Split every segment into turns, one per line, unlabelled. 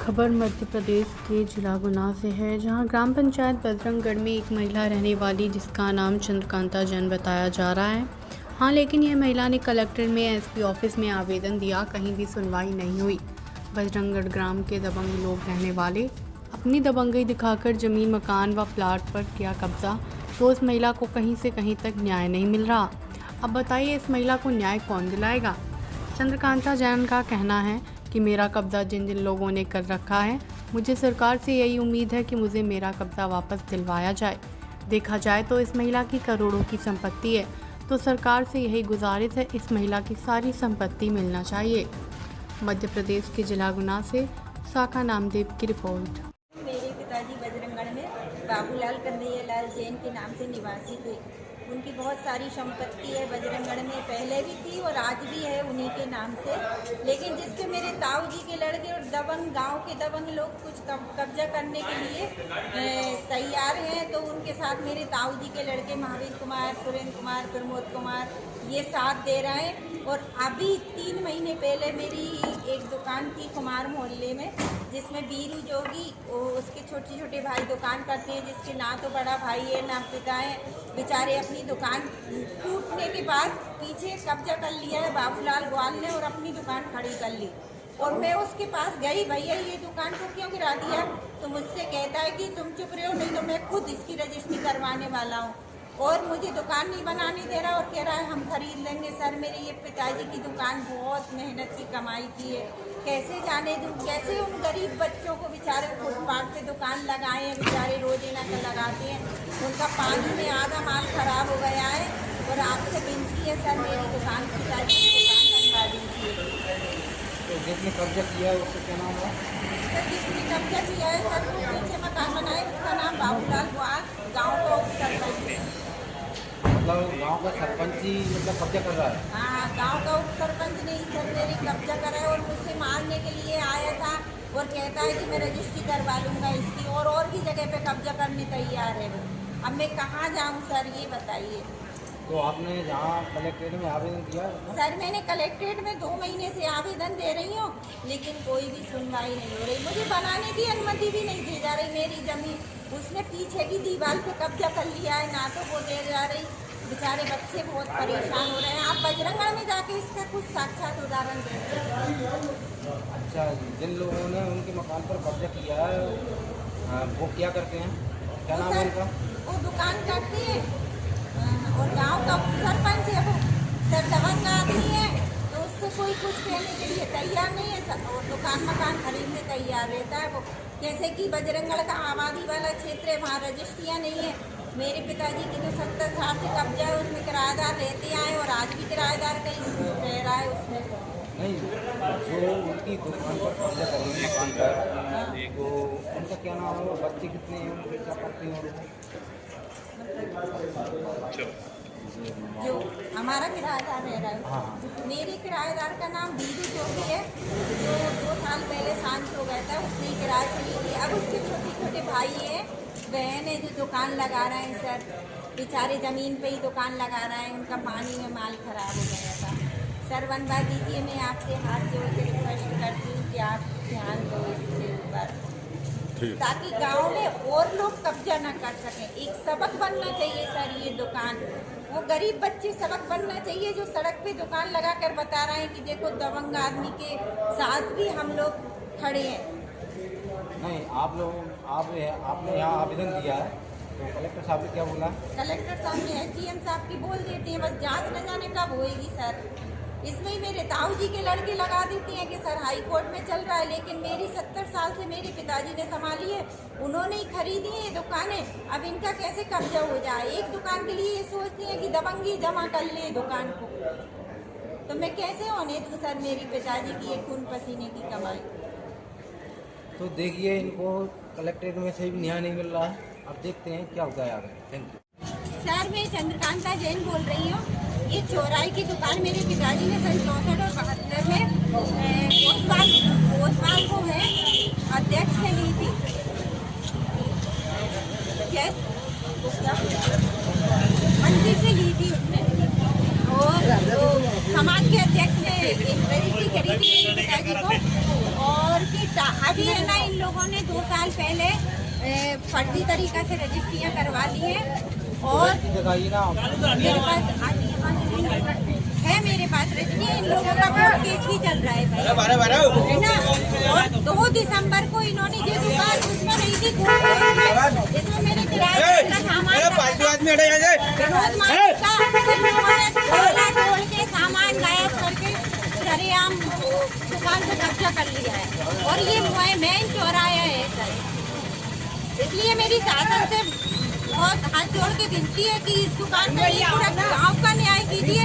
खबर मध्य प्रदेश के जिला गुना से है, जहां ग्राम पंचायत बजरंगगढ़ में एक महिला रहने वाली जिसका नाम चंद्रकांता जैन बताया जा रहा है। हां, लेकिन यह महिला ने कलेक्टर में एसपी ऑफिस में आवेदन दिया, कहीं भी सुनवाई नहीं हुई। बजरंगगढ़ ग्राम के दबंग लोग रहने वाले अपनी दबंगई दिखाकर जमीन, मकान व प्लाट पर किया कब्जा, तो इस महिला को कहीं से कहीं तक न्याय नहीं मिल रहा। अब बताइए, इस महिला को न्याय कौन दिलाएगा? चंद्रकांता जैन का कहना है कि मेरा कब्जा जिन जिन लोगों ने कर रखा है, मुझे सरकार से यही उम्मीद है कि मुझे मेरा कब्जा वापस दिलवाया जाए। देखा जाए तो इस महिला की करोड़ों की संपत्ति है, तो सरकार से यही गुजारिश है, इस महिला की सारी संपत्ति मिलना चाहिए। मध्य प्रदेश के जिला गुना से शाखा नामदेव की रिपोर्ट।
मेरे पिताजी बजरंगगढ़ में बाबूलाल कन्हैयालाल जैन के नाम से निवासी थे। उनकी बहुत सारी संपत्ति है बजरंगगढ़ में, पहले भी थी और आज भी है उन्हीं के नाम से। लेकिन जिसके मेरे ताऊ जी के लड़के और दबंग, गांव के दबंग लोग कुछ कब्जा करने के लिए तैयार हैं, तो उनके साथ मेरे ताऊ जी के लड़के महावीर कुमार, सुरेंद्र कुमार, प्रमोद कुमार ये साथ दे रहे हैं। और अभी 3 महीने पहले मेरी एक दुकान थी कुमार मोहल्ले में, जिसमें बीरू जोगी उसके छोटे छोटे भाई दुकान करते हैं, जिसके ना तो बड़ा भाई है ना पिता है। बेचारे अपनी दुकान टूटने के बाद पीछे कब्जा कर लिया है बाबूलाल ग्वाल ने और अपनी दुकान खड़ी कर ली। और मैं उसके पास गई, भैया ये दुकान को क्यों गिरा दिया? तो मुझसे कहता है कि तुम चुप रहो, नहीं तो मैं खुद इसकी रजिस्ट्री करवाने वाला हूँ। और मुझे दुकान नहीं बनाने दे रहा और कह रहा है हम खरीद लेंगे। सर, मेरे ये पिताजी की दुकान बहुत मेहनत की कमाई की है, कैसे जाने दूँ? कैसे उन गरीब बच्चों को बेचारे फुटपाथ पे दुकान लगाए हैं, बेचारे रोजाना का लगाते हैं, उनका पानी में आधा माल खराब हो गया है। और आपसे विनती है सर, मेरी दुकान पिताजी की दुकान बनवा दीजिए।
तो जिसने कब्जा किया है उसका क्या नाम है?
जिसने कब्जा किया है सर, वो पीछे मकान बनाए, उसका नाम बाबूलाल ग्वाल, गाँव का उपसरपंच है।
मतलब गांव का सरपंच ही मतलब कब्जा कर रहा है?
हाँ, गांव का उप सरपंच ने ही सर मेरी कब्जा करा है और मुझसे मारने के लिए आया था और कहता है कि मैं रजिस्ट्री करवा लूँगा इसकी, और भी जगह पे कब्जा करने तैयार है वो। अब मैं कहाँ जाऊँ सर, ये बताइए।
तो आपने जहाँ कलेक्ट्रेट में आवेदन किया है?
सर, मैंने कलेक्ट्रेट में 2 महीने से आवेदन दे रही हूँ, लेकिन कोई भी सुनवाई नहीं हो रही। मुझे बनाने की अनुमति भी नहीं दी जा रही। मेरी जमीन उसने पीछे की दीवार पे कब्जा कर लिया है, ना तो वो दे जा रही। बेचारे बच्चे बहुत परेशान हो रहे हैं। आप बजरंगगढ़ में जाके इसका कुछ साक्षात उदाहरण दें।
अच्छा, जिन लोगों ने उनके मकान पर कब्जा किया है वो क्या करते हैं? क्या नाम है उनका?
वो दुकान करती है और गांव का सरपंच है वो। सर, दबंग आदमी है, तो उससे कोई कुछ कहने के लिए तैयार नहीं है सर, और दुकान मकान खरीदने तैयार रहता है वो। जैसे कि बजरंगगढ़ का आबादी वाला क्षेत्र है, वहाँ रजिस्ट्रियाँ नहीं है। मेरे पिताजी की जो 70 साल से कब्जा है, उसमें किराएदार रहते आए और आज भी किराएदार कहीं रह रहा है उसमें।
नहीं, जो उनकी दुकान पर कब्जा कर रहे हैं मकान पर, तो उनका क्या नाम है? बच्चे कितने हैं, उनके क्या करते हैं?
जो हमारा किराएदार रह रहा है,
हाँ।
मेरे किराएदार का नाम बीरू जोगी है, जो 2 साल पहले शांत हो गया था, उसने किराए से ली थी। अब उसके छोटे छोटे भाई है, बहन है, जो दुकान लगा रहे हैं सर, बेचारे ज़मीन पे ही दुकान लगा रहे हैं, उनका पानी में माल खराब हो गया था। सर, बनवा दीजिए। मैं आपसे हाथ जोड़ के रिक्वेस्ट करती हूँ कि आप ध्यान दो इसके ऊपर, ताकि गांव में और लोग कब्जा ना कर सकें। एक सबक बनना चाहिए सर, ये दुकान, वो गरीब बच्चे सबक बनना चाहिए जो सड़क पे दुकान लगा कर बता रहे हैं कि देखो दबंग आदमी के साथ भी हम लोग खड़े हैं।
नहीं, आपने यहाँ आवेदन दिया है, तो कलेक्टर साहब ने क्या बोला?
कलेक्टर साहब ने SDM साहब की बोल देते हैं, बस जांच न जाने कब होएगी सर। इसमें ही मेरे ताऊ जी के लड़के लगा देते हैं कि सर हाई कोर्ट में चल रहा है, लेकिन मेरी 70 साल से मेरे पिताजी ने संभाली है, उन्होंने ही खरीदी है ये दुकानें। अब इनका कैसे कब्जा हो जाए? एक दुकान के लिए ये सोचती हैं कि दबंगी जमा कर ले दुकान को, तो मैं कैसे होने दूँ सर मेरी पिताजी की ये खून पसीने की कमाई?
तो देखिए, इनको कलेक्ट्रेट में से भी न्याय नहीं मिल रहा है। अब देखते हैं क्या होता है आगे। थैंक यू
सर, मैं चंद्रकांता जैन बोल रही हूँ। ये चौराहे की दुकान मेरे पिताजी ने सन 64 और 72 में ओसवाल को है अध्यक्ष से ली थी। मंदिर से ली थी उसने, और समाज के अध्यक्ष ने रजिस्ट्री करी थी मेरे पिताजी को, और कि अभी है ना, इन लोगों ने 2 साल पहले फर्जी तरीका से रजिस्ट्रियाँ करवा ली हैं और
दिखाइए ना
मेरे पास है, मेरे पास रजिस्ट्री। इन लोगों का कोर्ट केस भी चल रहा है भाई, है ना। और 2 दिसंबर को इन्होंने ये दुकान उसमें नहीं थी, इसमें मेरे किराए का सामान विनोद मार्केट का इन्होंने तोला तोड़ के सामान गायब करके सरेआम दुकान पे कब्जा कर लिया है। और ये मेन चौराहा है सर, इसलिए मेरी शासन से बहुत हाथ जोड़ के विनती है कि इस दुकान पर पूरा गाँव का न्याय कीजिए।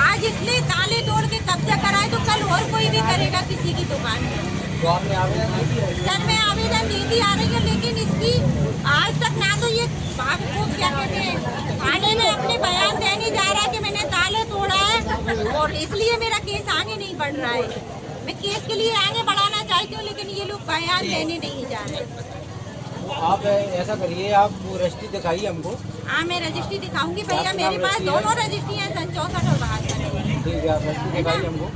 आज इसलिए ताले तोड़ के कब्जा कराए तो कल और कोई भी करेगा किसी की दुकान में।
तो आपने आवेदन नहीं किया?
सर मैं आवेदन देती आ रही हूँ, लेकिन इसकी आज तक ना तो ये बाप को क्या कहते हैं थाने में अपने बयान देने जा रहा है कि मैंने ताले तोड़ा है, और इसलिए मेरा केस आगे नहीं बढ़ रहा है। मैं केस के लिए आगे बढ़ाना चाहती हूँ, लेकिन ये लोग बयान देने नहीं जा रहे।
आप ऐसा करिए, आप वो रजिस्ट्री दिखाइए हमको।
हाँ मैं रजिस्ट्री दिखाऊंगी भैया, मेरे पास दोनों रजिस्ट्री है, सन 64 और 72।
ठीक है, आप रजिस्ट्री दिखाइए हमको।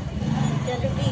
चलो ठीक।